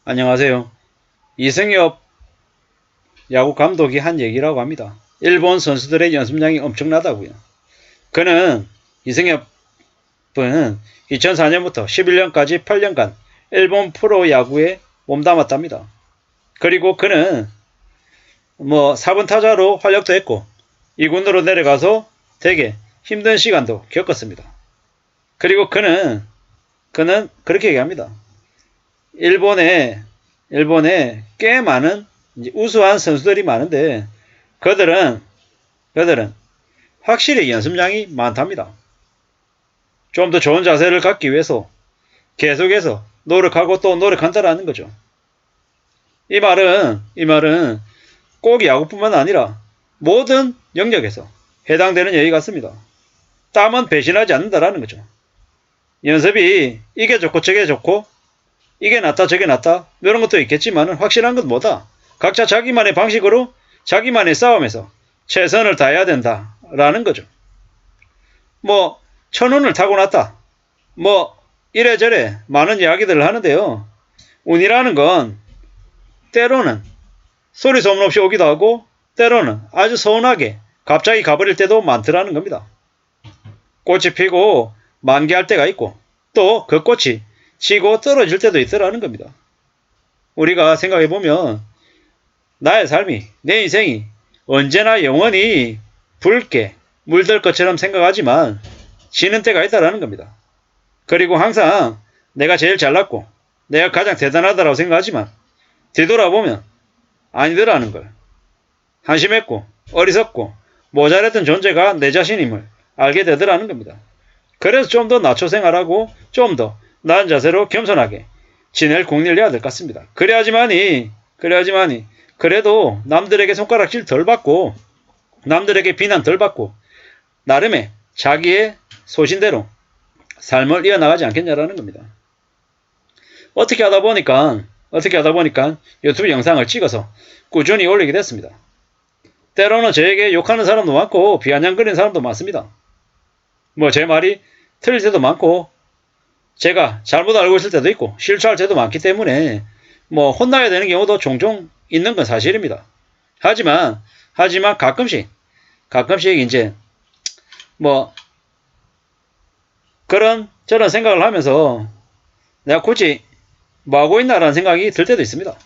안녕하세요. 이승엽 야구 감독이 한 얘기라고 합니다. 일본 선수들의 연습량이 엄청나다고요. 이승엽은 2004년부터 11년까지 8년간 일본 프로야구에 몸담았답니다. 그리고 그는 4번 타자로 활약도 했고 2군으로 내려가서 되게 힘든 시간도 겪었습니다. 그리고 그는 그렇게 얘기합니다. 일본에 꽤 많은 우수한 선수들이 많은데 그들은 확실히 연습량이 많답니다. 좀 더 좋은 자세를 갖기 위해서 계속해서 노력하고 또 노력한다라는 거죠. 이 말은 꼭 야구뿐만 아니라 모든 영역에서 해당되는 얘기 같습니다. 땀은 배신하지 않는다라는 거죠. 연습이 이게 좋고 저게 좋고 이게 낫다 저게 낫다 이런 것도 있겠지만 확실한 건 뭐다? 각자 자기만의 방식으로 자기만의 싸움에서 최선을 다해야 된다라는 거죠. 1000원을 타고 났다. 이래저래 많은 이야기들을 하는데요. 운이라는 건 때로는 소리 소문 없이 오기도 하고 때로는 아주 서운하게 갑자기 가버릴 때도 많더라는 겁니다. 꽃이 피고 만개할 때가 있고 또 그 꽃이 지고 떨어질 때도 있더라는 겁니다. 우리가 생각해보면 나의 삶이, 내 인생이 언제나 영원히 붉게 물들 것처럼 생각하지만 지는 때가 있다라는 겁니다. 그리고 항상 내가 제일 잘났고 내가 가장 대단하다라고 생각하지만 뒤돌아보면 아니더라는 걸. 한심했고 어리석고 모자랐던 존재가 내 자신임을 알게 되더라는 겁니다. 그래서 좀 더 낮춰 생활하고 좀 더 나은 자세로 겸손하게 지낼 국리를 해야 될 것 같습니다. 그래야지만이 그래도 남들에게 손가락질 덜 받고 남들에게 비난 덜 받고 나름의 자기의 소신대로 삶을 이어나가지 않겠냐라는 겁니다. 어떻게 하다 보니까 유튜브 영상을 찍어서 꾸준히 올리게 됐습니다. 때로는 저에게 욕하는 사람도 많고 비아냥거리는 사람도 많습니다. 제 말이 틀릴 때도 많고 제가 잘못 알고 있을 때도 있고 실수할 때도 많기 때문에 혼나야 되는 경우도 종종 있는 건 사실입니다. 하지만 가끔씩 이제 저런 생각을 하면서 내가 굳이 하고 있나라는 생각이 들 때도 있습니다.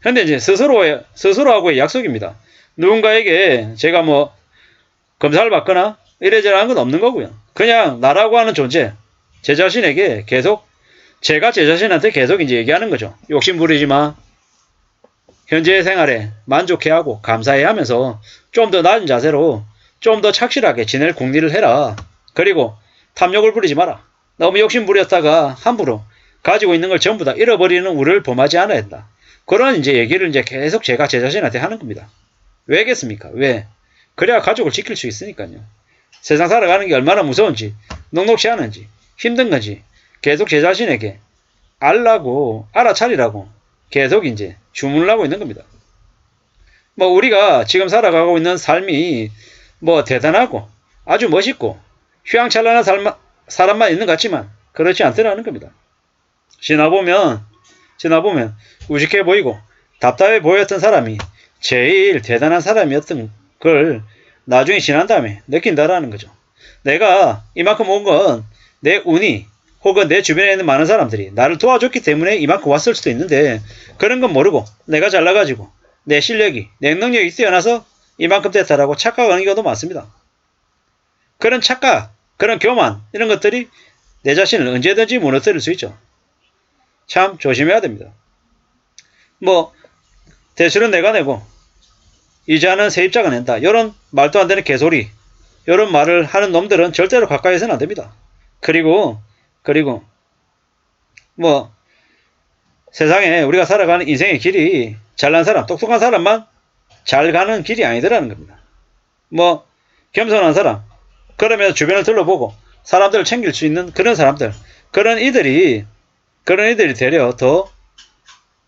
근데 이제 스스로하고의 약속입니다. 누군가에게 제가 검사를 받거나 이래저래 하는 건 없는 거고요. 그냥 나라고 하는 존재, 제 자신에게 계속 제가 제 자신한테 계속 이제 얘기하는 거죠. 욕심 부리지 마. 현재의 생활에 만족해하고 감사해하면서 좀 더 낮은 자세로 좀 더 착실하게 지낼 궁리를 해라. 그리고 탐욕을 부리지 마라. 너무 욕심 부렸다가 함부로 가지고 있는 걸 전부 다 잃어버리는 우를 범하지 않아야 한다. 그런 이제 얘기를 이제 계속 제가 제 자신한테 하는 겁니다. 왜겠습니까? 왜? 그래야 가족을 지킬 수 있으니까요. 세상 살아가는 게 얼마나 무서운지, 녹록지 않은지, 힘든 건지 계속 제 자신에게 알아차리라고 계속 이제 주문을 하고 있는 겁니다. 우리가 지금 살아가고 있는 삶이 대단하고 아주 멋있고 휘황찬란한 사람만 있는 것 같지만 그렇지 않더라는 겁니다. 지나보면 우직해 보이고 답답해 보였던 사람이 제일 대단한 사람이었던 걸 나중에 지난 다음에 느낀다라는 거죠. 내가 이만큼 온 건 내 운이 혹은 내 주변에 있는 많은 사람들이 나를 도와줬기 때문에 이만큼 왔을 수도 있는데 그런 건 모르고 내가 잘나가지고 내 실력이 내 능력이 뛰어나서 이만큼 됐다라고 착각하는 경우도 많습니다. 그런 착각, 그런 교만 이런 것들이 내 자신을 언제든지 무너뜨릴 수 있죠. 참 조심해야 됩니다. 대출은 내가 내고 이자는 세입자가 낸다. 이런 말도 안 되는 개소리 이런 말을 하는 놈들은 절대로 가까이서는 안 됩니다. 그리고 세상에 우리가 살아가는 인생의 길이 잘난 사람, 똑똑한 사람만 잘 가는 길이 아니더라는 겁니다. 겸손한 사람, 그러면서 주변을 둘러보고 사람들을 챙길 수 있는 그런 사람들, 그런 이들이 되려 더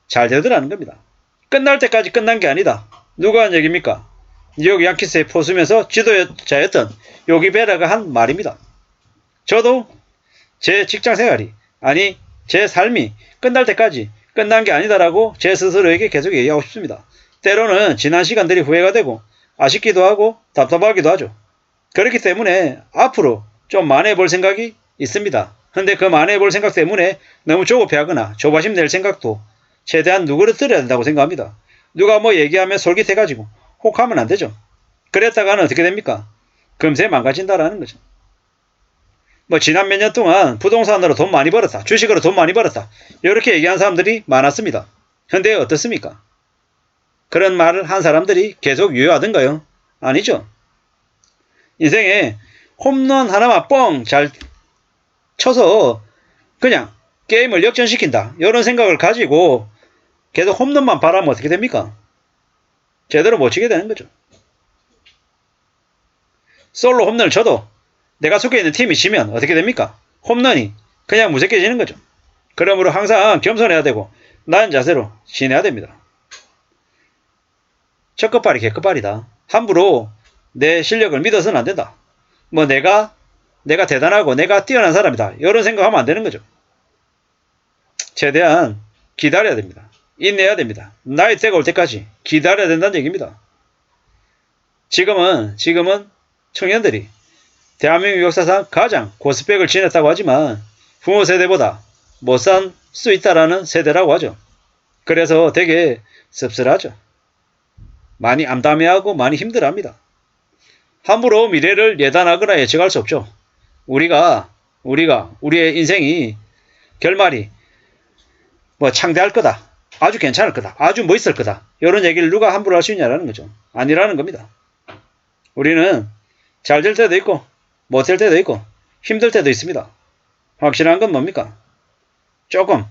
잘 되더라는 겁니다. 끝날 때까지 끝난 게 아니다. 누가 한 얘기입니까? 뉴욕 양키스의 포수면서 지도자였던 요기 베라가 한 말입니다. 저도 제 직장 생활이 제 삶이 끝날 때까지 끝난 게 아니다라고 제 스스로에게 계속 얘기하고 싶습니다. 때로는 지난 시간들이 후회가 되고 아쉽기도 하고 답답하기도 하죠. 그렇기 때문에 앞으로 좀 만회해 볼 생각이 있습니다. 근데 그 만회해 볼 생각 때문에 너무 조급해하거나 조바심 낼 생각도 최대한 누그러뜨려야 된다고 생각합니다. 누가 뭐 얘기하면 솔깃해가지고 혹하면 안 되죠. 그랬다가는 어떻게 됩니까? 금세 망가진다라는 거죠. 뭐 지난 몇 년 동안 부동산으로 돈 많이 벌었다. 주식으로 돈 많이 벌었다. 이렇게 얘기한 사람들이 많았습니다. 근데 어떻습니까? 그런 말을 한 사람들이 계속 유효하던가요? 아니죠. 인생에 홈런 하나만 뻥 잘 쳐서 그냥 게임을 역전시킨다. 이런 생각을 가지고 계속 홈런만 바라면 어떻게 됩니까? 제대로 못 치게 되는 거죠. 솔로 홈런을 쳐도 내가 속해 있는 팀이 지면 어떻게 됩니까? 홈런이 그냥 무색해지는 거죠. 그러므로 항상 겸손해야 되고 나은 자세로 지내야 됩니다. 첫 끝발이 개끝발이다. 함부로 내 실력을 믿어서는 안 된다. 뭐 내가 대단하고 내가 뛰어난 사람이다. 이런 생각하면 안 되는 거죠. 최대한 기다려야 됩니다. 인내해야 됩니다. 나이 때가 올 때까지 기다려야 된다는 얘기입니다. 지금은 청년들이 대한민국 역사상 가장 고스펙을 지녔다고 하지만 부모 세대보다 못 산 수 있다라는 세대라고 하죠. 그래서 되게 씁쓸하죠. 많이 암담해하고 많이 힘들어합니다. 함부로 미래를 예단하거나 예측할 수 없죠. 우리의 인생이 결말이 뭐 창대할 거다. 아주 괜찮을 거다. 아주 멋있을 거다. 이런 얘기를 누가 함부로 할 수 있냐라는 거죠. 아니라는 겁니다. 우리는 잘 될 때도 있고 못 될 때도 있고 힘들 때도 있습니다. 확실한 건 뭡니까? 조금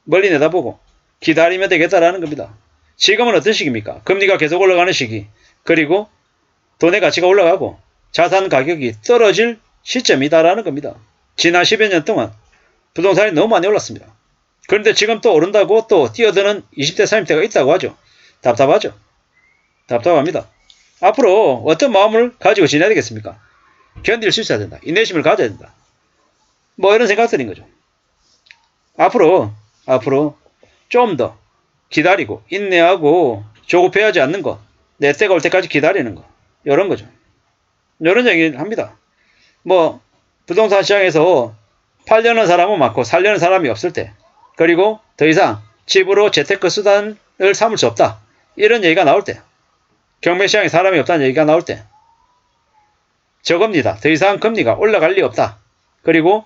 멀리 내다보고 기다리면 되겠다라는 겁니다. 지금은 어떤 시기입니까? 금리가 계속 올라가는 시기, 그리고 돈의 가치가 올라가고 자산 가격이 떨어질 시점이다라는 겁니다. 지난 10여 년 동안 부동산이 너무 많이 올랐습니다. 그런데 지금 또 오른다고 또 뛰어드는 20대 30대가 있다고 하죠. 답답하죠. 답답합니다. 앞으로 어떤 마음을 가지고 지내야 되겠습니까? 견딜 수 있어야 된다. 인내심을 가져야 된다. 뭐 이런 생각들인 거죠. 앞으로 좀 더 기다리고 인내하고 조급해하지 않는 것, 내 때가 올 때까지 기다리는 것, 이런 거죠. 이런 얘기를 합니다. 뭐 부동산 시장에서 팔려는 사람은 많고 살려는 사람이 없을 때, 그리고 더 이상 집으로 재테크 수단을 삼을 수 없다. 이런 얘기가 나올 때, 경매시장에 사람이 없다는 얘기가 나올 때, 저겁니다. 더 이상 금리가 올라갈 리 없다. 그리고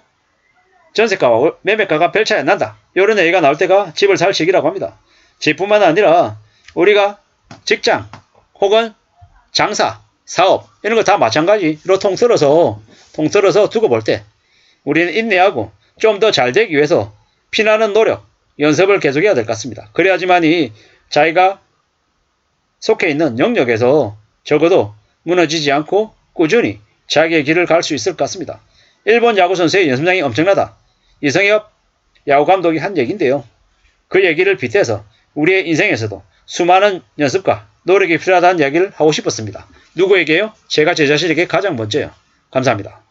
전세가와 매매가가 별 차이 안 난다. 이런 얘기가 나올 때가 집을 살 시기라고 합니다. 집뿐만 아니라 우리가 직장 혹은 장사, 사업 이런 거 다 마찬가지로 통틀어서 두고 볼 때 우리는 인내하고 좀 더 잘 되기 위해서 피나는 노력, 연습을 계속해야 될 것 같습니다. 그래야지만이 자기가 속해 있는 영역에서 적어도 무너지지 않고 꾸준히 자기의 길을 갈 수 있을 것 같습니다. 일본 야구선수의 연습량이 엄청나다. 이성엽 야구감독이 한 얘기인데요. 그 얘기를 빗대서 우리의 인생에서도 수많은 연습과 노력이 필요하다는 이야기를 하고 싶었습니다. 누구에게요? 제가 제 자신에게 가장 먼저요. 감사합니다.